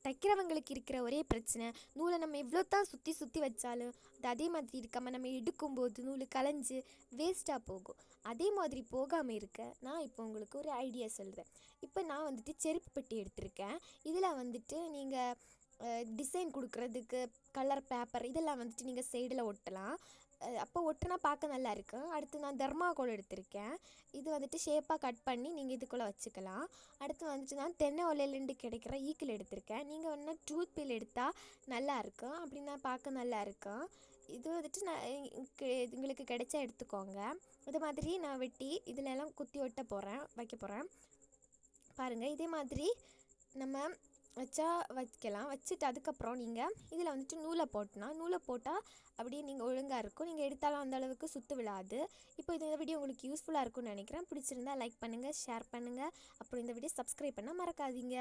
தைக்கிறவங்களுக்கு இருக்கிற ஒரே பிரச்சனை, நூலை நம்ம எவ்வளோ தான் சுற்றி சுற்றி வச்சாலும் அது அதே மாதிரி இருக்காமல் நம்ம எடுக்கும்போது நூல் கலைஞ்சு வேஸ்ட்டாக போகும். அதே மாதிரி போகாமல் இருக்க நான் இப்போ உங்களுக்கு ஒரு ஐடியா சொல்கிறேன். இப்போ நான் வந்துட்டு செருப்பு பெட்டி எடுத்திருக்கேன். இதில் வந்துட்டு நீங்கள் டிசைன் கொடுக்குறதுக்கு கலர் பேப்பர் இதெல்லாம் வந்துட்டு நீங்கள் சைடில் ஒட்டலாம். அப்போ ஒட்டினா பார்க்க நல்லா இருக்கும். அடுத்து நான் தர்மாக்கோல் எடுத்திருக்கேன். இது வந்துட்டு ஷேப்பாக கட் பண்ணி நீங்கள் இதுக்குள்ளே வச்சுக்கலாம். அடுத்து வந்துட்டு நான் தென்னை ஓலையிலேருந்து கிடைக்கிற ஈக்கில் எடுத்திருக்கேன். நீங்கள் வேணால் ட்ரூத் பில் எடுத்தால் நல்லாயிருக்கும், அப்படின்னா பார்க்க நல்லா இருக்கும். இது வந்துட்டு நான் உங்களுக்கு கிடைச்சா எடுத்துக்கோங்க. இது மாதிரி நான் வெட்டி இதிலெல்லாம் குத்தி வைக்க போகிறேன். பாருங்கள், இதே மாதிரி நம்ம வைக்கலாம். வச்சுட்டு அதுக்கப்புறம் நீங்கள் இதில் வந்துட்டு நூலை போட்டால் அப்படியே நீங்கள் ஒழுங்காக இருக்கும். நீங்கள் எடுத்தாலும் அந்த அளவுக்கு சுற்று விழாது. இப்போ இந்த வீடியோ உங்களுக்கு யூஸ்ஃபுல்லாக இருக்கும்னு நினைக்கிறேன். பிடிச்சிருந்தா லைக் பண்ணுங்கள், ஷேர் பண்ணுங்கள். அப்புறம் இந்த வீடியோ சப்ஸ்கிரைப் பண்ண மறக்காதீங்க.